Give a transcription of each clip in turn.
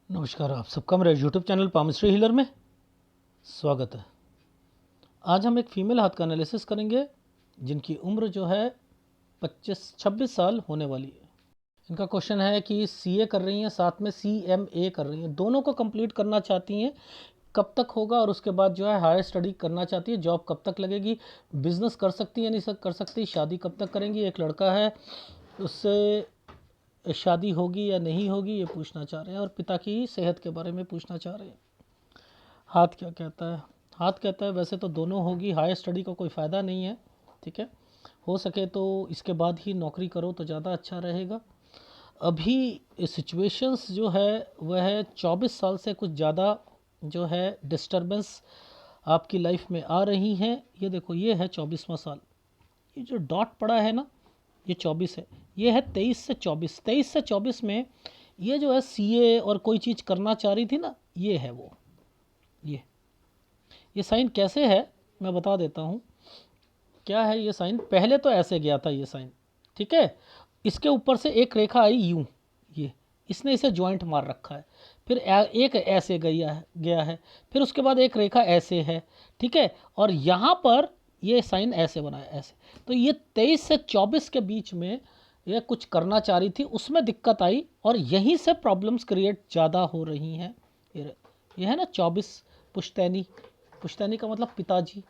नमस्कार, आप सबका मेरे यूट्यूब चैनल पामिस्ट्री हीलर में स्वागत है। आज हम एक फीमेल हाथ का एनालिसिस करेंगे जिनकी उम्र जो है 25-26 साल होने वाली है। इनका क्वेश्चन है कि सीए कर रही हैं, साथ में सीएमए कर रही हैं, दोनों को कंप्लीट करना चाहती हैं, कब तक होगा, और उसके बाद जो है हायर स्टडी करना चाहती है, जॉब कब तक लगेगी, बिजनेस कर सकती है नहीं कर सकती, शादी कब तक करेंगी, एक लड़का है उससे शादी होगी या नहीं होगी ये पूछना चाह रहे हैं, और पिता की सेहत के बारे में पूछना चाह रहे हैं। हाथ क्या कहता है? हाथ कहता है वैसे तो दोनों होगी, हायर स्टडी का कोई फ़ायदा नहीं है, ठीक है, हो सके तो इसके बाद ही नौकरी करो तो ज़्यादा अच्छा रहेगा। अभी सिचुएशंस जो है वह है 24 साल से कुछ ज़्यादा जो है डिस्टरबेंस आपकी लाइफ में आ रही हैं। ये देखो, ये है 24वां साल, ये जो डॉट पड़ा है ना, ये 24 है, ये है 23 से 24। 23 से 24 में ये जो है सीए और कोई चीज़ करना चाह रही थी ना, ये है वो। ये साइन कैसे है मैं बता देता हूँ। क्या है ये साइन? पहले तो ऐसे गया था ये साइन, ठीक है, इसके ऊपर से एक रेखा आई यूं, ये इसने इसे जॉइंट मार रखा है, फिर एक ऐसे गया है, फिर उसके बाद एक रेखा ऐसे है, ठीक है, और यहाँ पर ये साइन ऐसे बना है, ऐसे। तो ये 23 से 24 के बीच में ये कुछ करना चाह रही थी, उसमें दिक्कत आई और यहीं से प्रॉब्लम्स क्रिएट ज़्यादा हो रही हैं। ये है ना 24, पुश्तैनी, पुश्तैनी का मतलब पिताजी,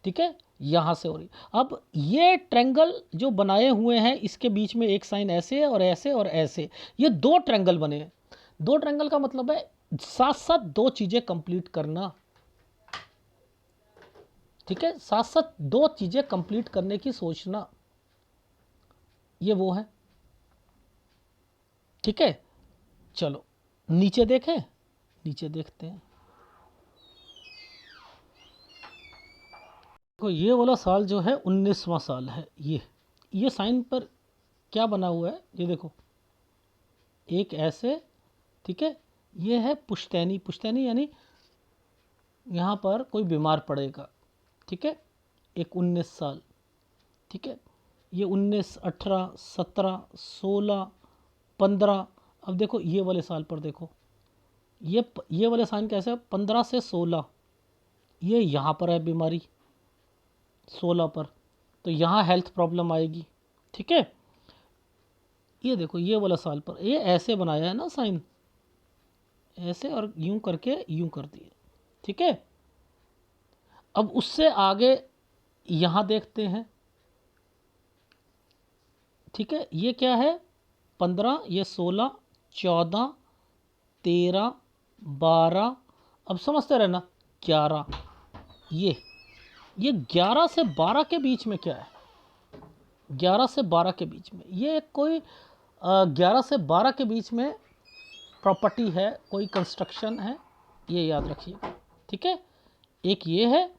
ठीक है, यहाँ से हो रही। अब ये ट्रैंगल जो बनाए हुए हैं इसके बीच में एक साइन ऐसे है और ऐसे और ऐसे, ये दो ट्रैंगल बने हैं। दो ट्रैंगल का मतलब है साथ साथ दो चीज़ें कंप्लीट करना, ठीक है, साथ साथ दो चीज़ें कंप्लीट करने की सोचना, ये वो है, ठीक है। चलो नीचे देखें, नीचे देखते हैं। देखो ये वाला साल जो है 19वां साल है। ये साइन पर क्या बना हुआ है ये देखो, एक ऐसे, ठीक है, ये है पुश्तैनी। पुश्तैनी यानी यहाँ पर कोई बीमार पड़ेगा, ठीक है, एक 19 साल, ठीक है, ये 19, 18, 17, 16, 15। अब देखो ये वाले साल पर देखो, ये वाले साइन कैसे है? 15 से 16, ये यहाँ पर है बीमारी 16 पर, तो यहाँ हेल्थ प्रॉब्लम आएगी, ठीक है। ये देखो ये वाला साल पर ये ऐसे बनाया है ना साइन, ऐसे, और यूं करके यूं कर दिए, ठीक है। अब उससे आगे यहाँ देखते हैं, ठीक है, ये क्या है? 15, ये 16, 14, 13, 12, अब समझते रहना 11। ये 11 से 12 के बीच में क्या है? 11 से 12 के बीच में ये कोई 11 से 12 के बीच में प्रॉपर्टी है, कोई कंस्ट्रक्शन है, ये याद रखिएगा, ठीक है। एक ये है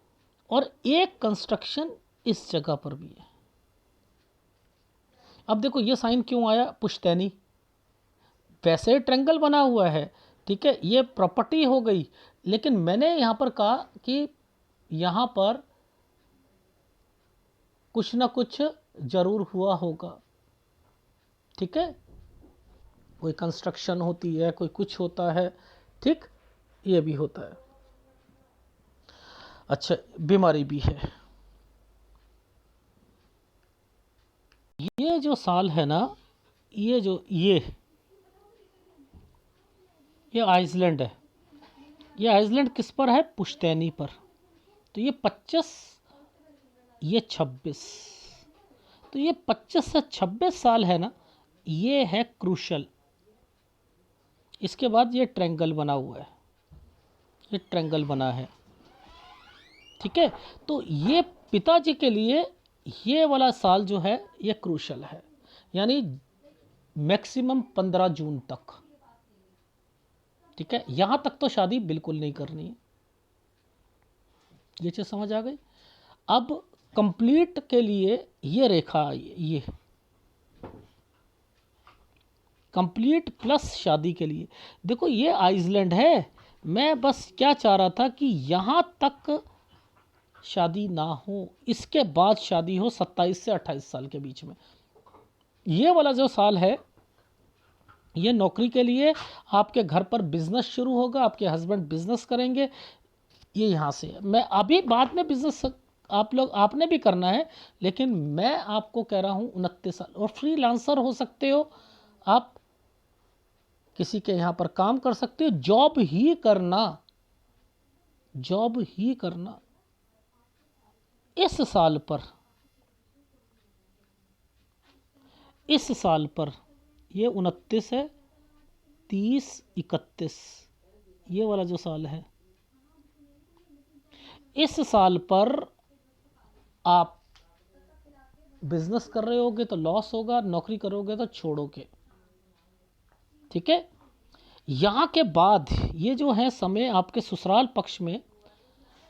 और एक कंस्ट्रक्शन इस जगह पर भी है। अब देखो ये साइन क्यों आया? पुश्तैनी, वैसे ट्रेंगल बना हुआ है, ठीक है, ये प्रॉपर्टी हो गई, लेकिन मैंने यहाँ पर कहा कि यहाँ पर कुछ ना कुछ ज़रूर हुआ होगा, ठीक है, कोई कंस्ट्रक्शन होती है, कोई कुछ होता है, ठीक, ये भी होता है। अच्छा, बीमारी भी है। ये जो साल है ना, ये जो ये आइसलैंड है। ये आइसलैंड किस पर है? पुश्तैनी पर। तो ये 25, ये 26, तो ये 25 से 26 साल है ना, ये है क्रूशल। इसके बाद ये ट्रैंगल बना हुआ है, ये ट्रैंगल बना है, ठीक है। तो ये पिताजी के लिए ये वाला साल जो है ये क्रूशल है, यानी मैक्सिमम 15 जून तक, ठीक है, यहाँ तक तो शादी बिल्कुल नहीं करनी है। ये चीज़ समझ आ गई? अब कंप्लीट के लिए ये रेखा आई, ये कंप्लीट प्लस शादी के लिए देखो ये आइसलैंड है। मैं बस क्या चाह रहा था कि यहाँ तक शादी ना हो, इसके बाद शादी हो 27 से 28 साल के बीच में। ये वाला जो साल है ये नौकरी के लिए आपके घर पर बिजनेस शुरू होगा, आपके हस्बैंड बिजनेस करेंगे, ये यहाँ से है। मैं अभी बाद में बिजनेस आपने भी करना है, लेकिन मैं आपको कह रहा हूँ 29 साल। और फ्रीलांसर हो सकते हो आप, किसी के यहाँ पर काम कर सकते हो, जॉब ही करना, जॉब ही करना। इस साल पर, इस साल पर ये 29 है, 30, 31, ये वाला जो साल है, इस साल पर आप बिजनेस कर रहे होगे तो लॉस होगा, नौकरी करोगे तो छोड़ोगे, ठीक है। यहाँ के बाद ये जो है समय आपके ससुराल पक्ष में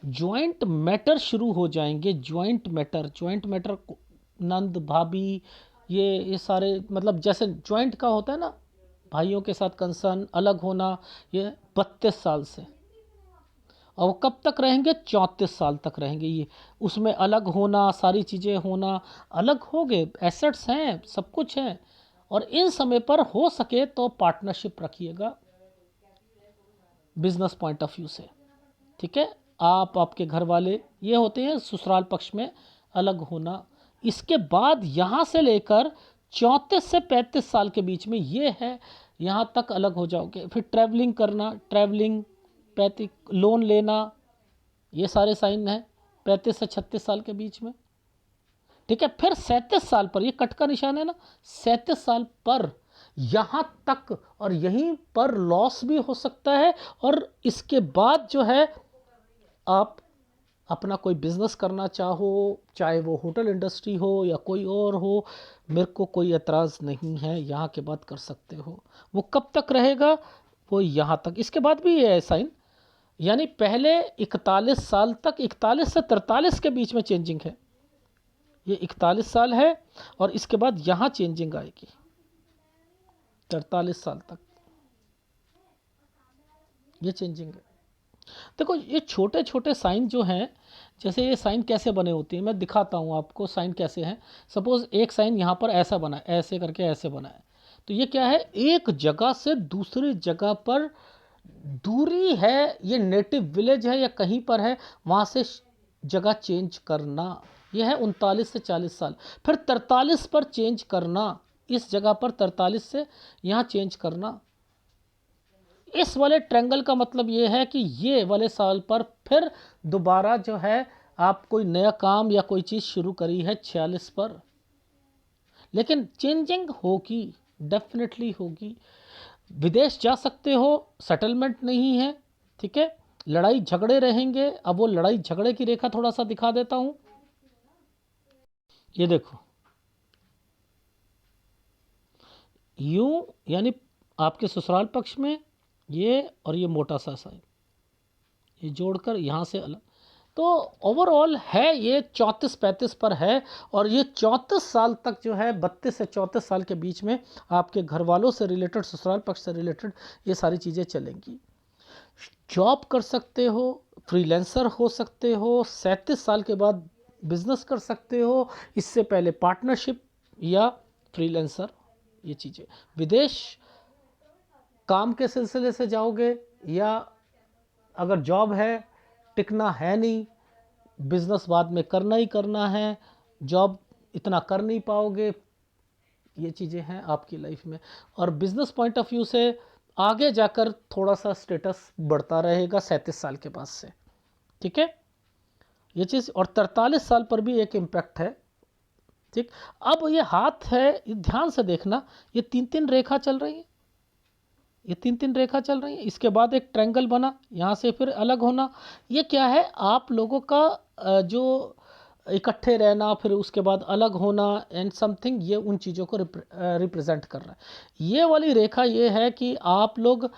ज्वाइंट मैटर शुरू हो जाएंगे। ज्वाइंट मैटर, नंद भाभी, ये सारे, मतलब जैसे ज्वाइंट का होता है ना, भाइयों के साथ कंसर्न, अलग होना, ये 32 साल से। और वो कब तक रहेंगे? 34 साल तक रहेंगे। ये उसमें अलग होना, सारी चीज़ें होना, अलग हो गए, एसेट्स हैं, सब कुछ है। और इन समय पर हो सके तो पार्टनरशिप रखिएगा बिजनेस पॉइंट ऑफ व्यू से, ठीक है। आप, आपके घर वाले, ये होते हैं ससुराल पक्ष में अलग होना। इसके बाद यहाँ से लेकर 34 से 35 साल के बीच में ये है, यहाँ तक अलग हो जाओगे। फिर ट्रैवलिंग करना, ट्रैवलिंग, 35, लोन लेना, ये सारे साइन हैं 35 से 36 साल के बीच में, ठीक है। फिर 37 साल पर, ये कट का निशान है ना, 37 साल पर यहाँ तक, और यहीं पर लॉस भी हो सकता है। और इसके बाद जो है आप अपना कोई बिजनेस करना चाहो, चाहे वो होटल इंडस्ट्री हो या कोई और हो, मेरे को कोई एतराज़ नहीं है, यहाँ के बाद कर सकते हो। वो कब तक रहेगा? वो यहाँ तक। इसके बाद भी ये है साइन, यानी पहले 41 साल तक, 41 से 43 के बीच में चेंजिंग है, ये 41 साल है, और इसके बाद यहाँ चेंजिंग आएगी 43 साल तक, ये चेंजिंग है। देखो ये छोटे छोटे साइन जो हैं, जैसे ये साइन कैसे बने होते हैं, मैं दिखाता हूँ आपको साइन कैसे हैं। सपोज़ एक साइन यहाँ पर ऐसा बना है, ऐसे करके ऐसे बना है, तो ये क्या है? एक जगह से दूसरी जगह पर दूरी है, ये नेटिव विलेज है या कहीं पर है, वहाँ से जगह चेंज करना, ये है 39 से 40 साल। फिर 43 पर चेंज करना, इस जगह पर 43 से यहाँ चेंज करना। इस वाले ट्रायंगल का मतलब ये है कि ये वाले साल पर फिर दोबारा जो है आप कोई नया काम या कोई चीज़ शुरू करी है 46 पर, लेकिन चेंजिंग होगी, डेफिनेटली होगी। विदेश जा सकते हो, सेटलमेंट नहीं है, ठीक है। लड़ाई झगड़े रहेंगे। अब वो लड़ाई झगड़े की रेखा थोड़ा सा दिखा देता हूँ, ये देखो, यूं, यानी आपके ससुराल पक्ष में ये, और ये मोटा सा साइन, ये जोड़कर यहाँ से अलग, तो ओवरऑल है ये 34-35 पर है। और ये 34 साल तक जो है, 32 से 34 साल के बीच में आपके घर वालों से रिलेटेड, ससुराल पक्ष से रिलेटेड ये सारी चीज़ें चलेंगी। जॉब कर सकते हो, फ्रीलांसर हो सकते हो, 37 साल के बाद बिजनेस कर सकते हो, इससे पहले पार्टनरशिप या फ्रीलांसर, ये चीज़ें। विदेश काम के सिलसिले से जाओगे, या अगर जॉब है, टिकना है नहीं, बिजनेस बाद में करना ही करना है, जॉब इतना कर नहीं पाओगे, ये चीज़ें हैं आपकी लाइफ में। और बिजनेस पॉइंट ऑफ व्यू से आगे जाकर थोड़ा सा स्टेटस बढ़ता रहेगा 37 साल के बाद से, ठीक है, ये चीज़। और 43 साल पर भी एक इम्पैक्ट है, ठीक। अब ये हाथ है, ये ध्यान से देखना, ये 3-3 रेखा चल रही है, ये 3-3 रेखा चल रही है। इसके बाद एक ट्रायंगल बना, यहाँ से फिर अलग होना। ये क्या है? आप लोगों का जो इकट्ठे रहना, फिर उसके बाद अलग होना एंड समथिंग, ये उन चीज़ों को रिप्रेजेंट कर रहा है। ये वाली रेखा ये है कि आप लोग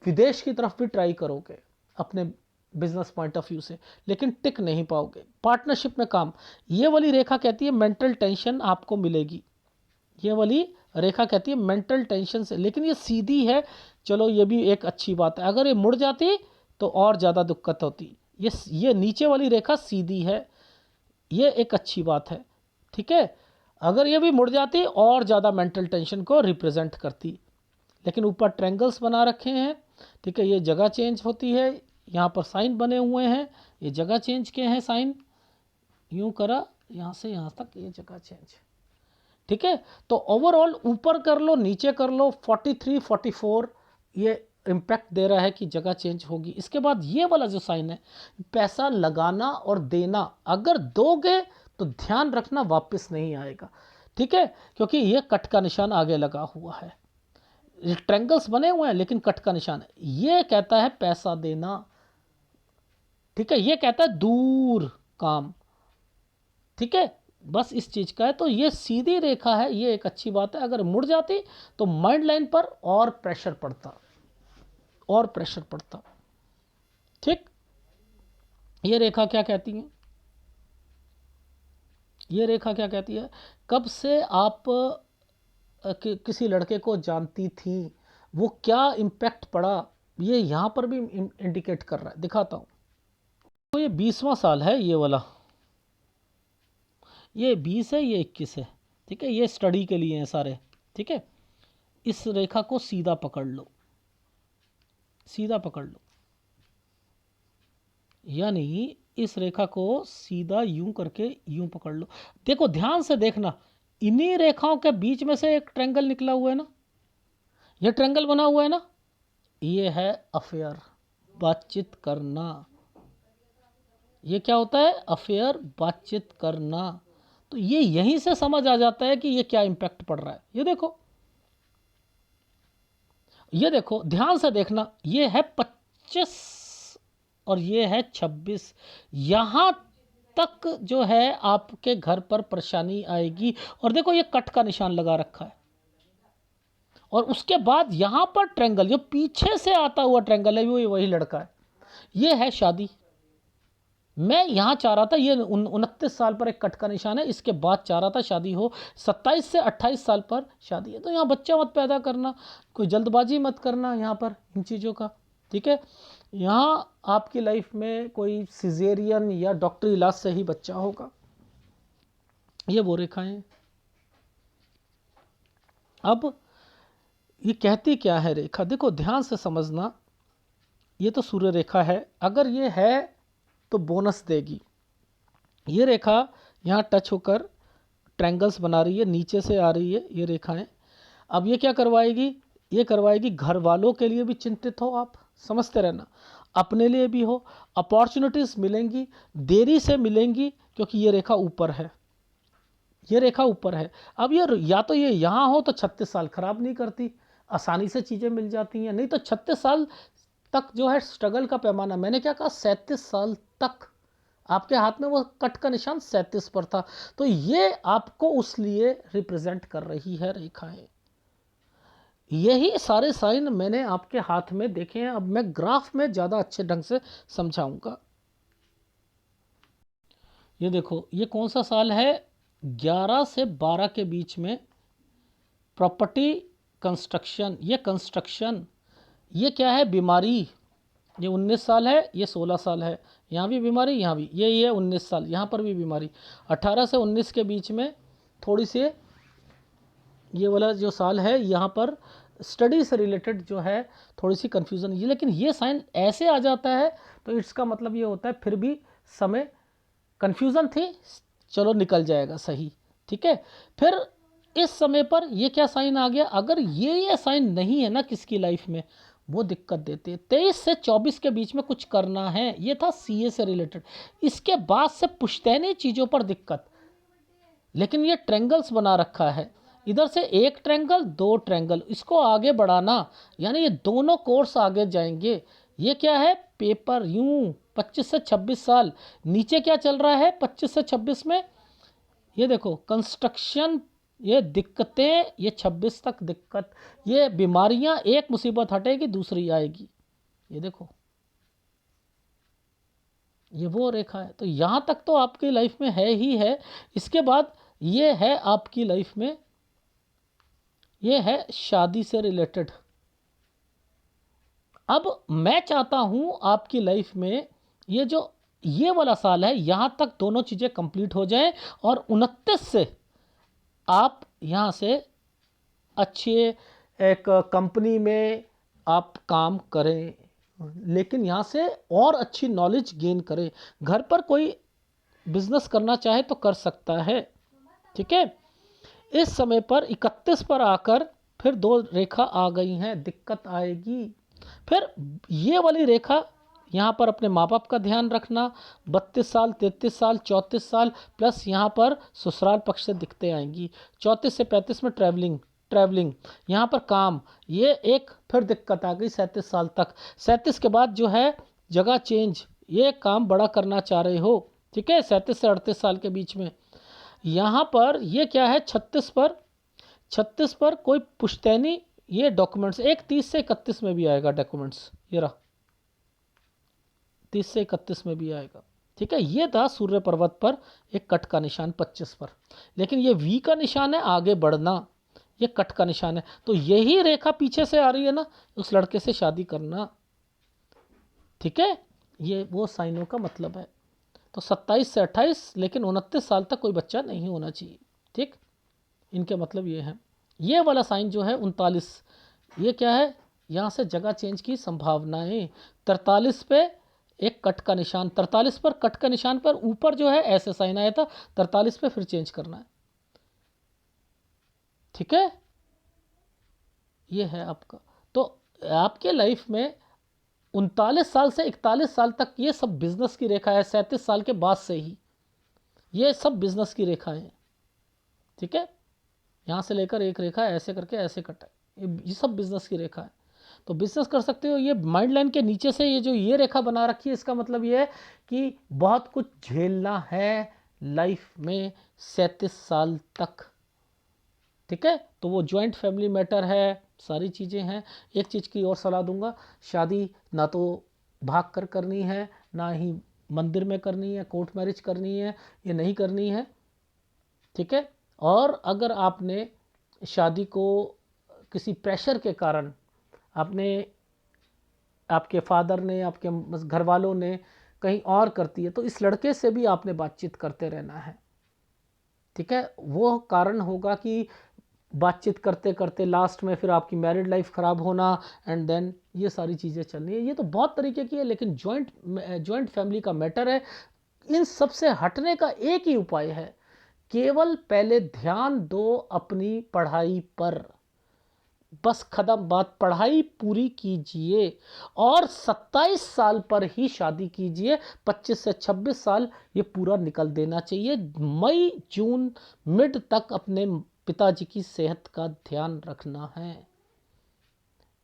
विदेश की तरफ भी ट्राई करोगे अपने बिजनेस पॉइंट ऑफ व्यू से, लेकिन टिक नहीं पाओगे। पार्टनरशिप में काम, ये वाली रेखा कहती है मेंटल टेंशन आपको मिलेगी, ये वाली रेखा कहती है मेंटल टेंशन से, लेकिन ये सीधी है, चलो ये भी एक अच्छी बात है। अगर ये मुड़ जाती तो और ज़्यादा दिक्कत होती। ये नीचे वाली रेखा सीधी है, ये एक अच्छी बात है, ठीक है। अगर ये भी मुड़ जाती और ज़्यादा मेंटल टेंशन को रिप्रेजेंट करती। लेकिन ऊपर ट्रायंगल्स बना रखे हैं, ठीक है, ये जगह चेंज होती है, यहाँ पर साइन बने हुए हैं, ये जगह चेंज किए हैं साइन, यूं करा यहाँ से यहाँ तक, ये जगह चेंज, ठीक है। तो ओवरऑल ऊपर कर लो नीचे कर लो 43 44 ये इम्पैक्ट दे रहा है कि जगह चेंज होगी। इसके बाद ये वाला जो साइन है, पैसा लगाना और देना, अगर दोगे तो ध्यान रखना वापस नहीं आएगा, ठीक है, क्योंकि ये कट का निशान आगे लगा हुआ है, ट्रायंगल्स बने हुए हैं लेकिन कट का निशान है। ये कहता है पैसा देना, ठीक है, ये कहता है दूर काम, ठीक है, बस इस चीज का है। तो ये सीधी रेखा है, ये एक अच्छी बात है। अगर मुड़ जाती तो माइंड लाइन पर और प्रेशर पड़ता, और प्रेशर पड़ता, ठीक। ये रेखा क्या कहती है, ये रेखा क्या कहती है, कब से आप किसी लड़के को जानती थी, वो क्या इम्पैक्ट पड़ा, ये यहां पर भी इंडिकेट कर रहा है। दिखाता हूं, तो ये 20वां साल है, ये वाला, ये 20 है, ये 21 है, ठीक है, ये स्टडी के लिए हैं सारे, ठीक है। इस रेखा को सीधा पकड़ लो, सीधा पकड़ लो, यानी इस रेखा को सीधा यूं करके यूं पकड़ लो। देखो ध्यान से देखना, इन्हीं रेखाओं के बीच में से एक ट्रायंगल निकला हुआ है ना, ये ट्रायंगल बना हुआ है ना, ये है अफेयर, बातचीत करना। ये क्या होता है, अफेयर, बातचीत करना। तो ये यहीं से समझ आ जाता है कि ये क्या इंपैक्ट पड़ रहा है। ये देखो, ये देखो ध्यान से देखना, ये है 25 और ये है 26, यहां तक जो है आपके घर पर परेशानी आएगी। और देखो ये कट का निशान लगा रखा है, और उसके बाद यहां पर ट्रायंगल, जो पीछे से आता हुआ ट्रायंगल है, वो वही लड़का है, ये है शादी। मैं यहां चाह रहा था, ये 29 साल पर एक कट का निशान है, इसके बाद चाह रहा था शादी हो, 27 से 28 साल पर शादी है। तो यहाँ बच्चा मत पैदा करना, कोई जल्दबाजी मत करना यहाँ पर इन चीज़ों का, ठीक है। यहाँ आपकी लाइफ में कोई सिजेरियन या डॉक्टरी इलाज से ही बच्चा होगा। ये वो रेखाएं। अब ये कहती क्या है रेखा, देखो ध्यान से समझना, ये तो सूर्य रेखा है, अगर ये है तो बोनस देगी। ये रेखा यहाँ टच होकर ट्रायंगल्स बना रही है, नीचे से आ रही है ये रेखाएं। अब ये क्या करवाएगी, ये करवाएगी घर वालों के लिए भी चिंतित हो आप, समझते रहना, अपने लिए भी हो। अपॉर्चुनिटीज़ मिलेंगी, देरी से मिलेंगी, क्योंकि ये रेखा ऊपर है, ये रेखा ऊपर है। अब ये या तो ये यहाँ हो तो 36 साल खराब नहीं करती, आसानी से चीज़ें मिल जाती हैं, नहीं तो 36 साल तक जो है स्ट्रगल का पैमाना, मैंने क्या कहा 37 साल तक आपके हाथ में वो कट का निशान 37 पर था। तो ये आपको उस लिए रिप्रेजेंट कर रही है रेखाएं। यही सारे साइन मैंने आपके हाथ में देखे हैं। अब मैं ग्राफ में ज़्यादा अच्छे ढंग से समझाऊंगा। ये देखो, ये कौन सा साल है, 11 से 12 के बीच में प्रॉपर्टी कंस्ट्रक्शन, ये कंस्ट्रक्शन, ये क्या है, बीमारी, ये 19 साल है, ये 16 साल है, यहाँ भी बीमारी, यहाँ भी, ये 19 साल, यहाँ पर भी बीमारी। 18 से 19 के बीच में थोड़ी सी ये वाला जो साल है, यहाँ पर स्टडी से रिलेटेड जो है थोड़ी सी कन्फ्यूज़न ये, लेकिन ये साइन ऐसे आ जाता है तो इसका मतलब ये होता है फिर भी समय कन्फ्यूज़न थी, चलो निकल जाएगा सही, ठीक है। फिर इस समय पर ये क्या साइन आ गया, अगर ये साइन नहीं है ना किसकी लाइफ में, वो दिक्कत देते हैं। 23 से 24 के बीच में कुछ करना है, ये था सीए से रिलेटेड। इसके बाद से पुश्तैनी चीज़ों पर दिक्कत, लेकिन ये ट्रायंगल्स बना रखा है, इधर से एक ट्रायंगल, दो ट्रायंगल, इसको आगे बढ़ाना, यानी ये दोनों कोर्स आगे जाएंगे। ये क्या है, पेपर यूं 25 से 26 साल, नीचे क्या चल रहा है 25 से 26 में, ये देखो कंस्ट्रक्शन, ये दिक्कतें, ये 26 तक दिक्कत, ये बीमारियां, एक मुसीबत हटेगी दूसरी आएगी। ये देखो, ये वो रेखा है। तो यहाँ तक तो आपकी लाइफ में है ही है। इसके बाद ये है आपकी लाइफ में, ये है शादी से रिलेटेड। अब मैं चाहता हूँ आपकी लाइफ में ये जो ये वाला साल है, यहाँ तक दोनों चीज़ें कंप्लीट हो जाएं, और 29 से आप यहाँ से अच्छे एक कंपनी में आप काम करें, लेकिन यहाँ से और अच्छी नॉलेज गेन करें। घर पर कोई बिजनेस करना चाहे तो कर सकता है, ठीक है। इस समय पर 31 पर आकर फिर 2 रेखा आ गई हैं, दिक्कत आएगी। फिर ये वाली रेखा यहाँ पर अपने माँ बाप का ध्यान रखना, 32 साल, 33 साल, 34 साल, प्लस यहाँ पर ससुराल पक्ष से दिक्कतें आएंगी। 34 से 35 में ट्रैवलिंग यहाँ पर काम, ये एक फिर दिक्कत आ गई 37 साल तक। 37 के बाद जो है जगह चेंज, ये काम बड़ा करना चाह रहे हो, ठीक है, 37 से 38 साल के बीच में। यहाँ पर ये क्या है, 36 पर कोई पुश्तैनी, ये डॉक्यूमेंट्स एक 30 से 31 में भी आएगा डॉक्यूमेंट्स, ये रहा 30 से 31 में भी आएगा, ठीक है। ये था सूर्य पर्वत पर एक कट का निशान 25 पर, लेकिन ये वी का निशान है आगे बढ़ना, ये कट का निशान है। तो यही रेखा पीछे से आ रही है ना, उस लड़के से शादी करना, ठीक है। ये वो साइनों का मतलब है। तो 27 से 28, लेकिन 29 साल तक कोई बच्चा नहीं होना चाहिए, ठीक। इनके मतलब ये है। ये वाला साइन जो है 39, ये क्या है, यहाँ से जगह चेंज की संभावनाएं। 43 पे एक कट का निशान, 43 पर कट का निशान पर ऊपर जो है ऐसे साइन आया था, 43 पे फिर चेंज करना है, ठीक है। ये है आपका। तो आपके लाइफ में 39 साल से 41 साल तक ये सब बिजनेस की रेखा है। 37 साल के बाद से ही ये सब बिजनेस की रेखा है, ठीक है। यहाँ से लेकर एक रेखा ऐसे करके ऐसे कटा है, ये सब बिजनेस की रेखा है। तो बिजनेस कर सकते हो। ये माइंड लाइन के नीचे से ये जो ये रेखा बना रखी है, इसका मतलब ये है कि बहुत कुछ झेलना है लाइफ में 37 साल तक, ठीक है। तो वो जॉइंट फैमिली मैटर है, सारी चीज़ें हैं। एक चीज़ की और सलाह दूंगा, शादी ना तो भाग कर करनी है, ना ही मंदिर में करनी है, कोर्ट मैरिज करनी है, ये नहीं करनी है, ठीक है। और अगर आपने शादी को किसी प्रेशर के कारण, आपने, आपके फादर ने, आपके घर वालों ने कहीं और करती है, तो इस लड़के से भी आपने बातचीत करते रहना है, ठीक है। वो कारण होगा कि बातचीत करते करते लास्ट में फिर आपकी मैरिड लाइफ ख़राब होना, एंड देन ये सारी चीज़ें चलनी है। ये तो बहुत तरीके की है, लेकिन जॉइंट फैमिली का मैटर है। इन सब से हटने का एक ही उपाय है, केवल पहले ध्यान दो अपनी पढ़ाई पर, बस खत्म बात। पढ़ाई पूरी कीजिए और 27 साल पर ही शादी कीजिए। 25 से 26 साल ये पूरा निकल देना चाहिए। मई जून मिड तक अपने पिताजी की सेहत का ध्यान रखना है,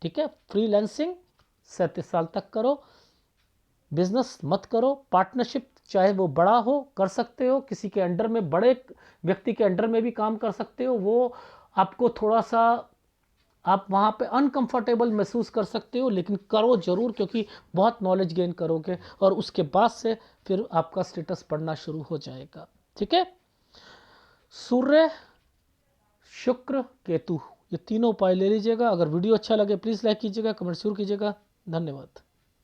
ठीक है। फ्रीलांसिंग 37 साल तक करो, बिजनेस मत करो। पार्टनरशिप चाहे वो बड़ा हो कर सकते हो, किसी के अंडर में, बड़े व्यक्ति के अंडर में भी काम कर सकते हो। वो आपको थोड़ा सा, आप वहाँ पे अनकंफर्टेबल महसूस कर सकते हो, लेकिन करो ज़रूर, क्योंकि बहुत नॉलेज गेन करोगे और उसके बाद से फिर आपका स्टेटस बढ़ना शुरू हो जाएगा, ठीक है। सूर्य, शुक्र, केतु, ये तीनों उपाय ले लीजिएगा। अगर वीडियो अच्छा लगे प्लीज़ लाइक कीजिएगा, कमेंट जरूर कीजिएगा। धन्यवाद।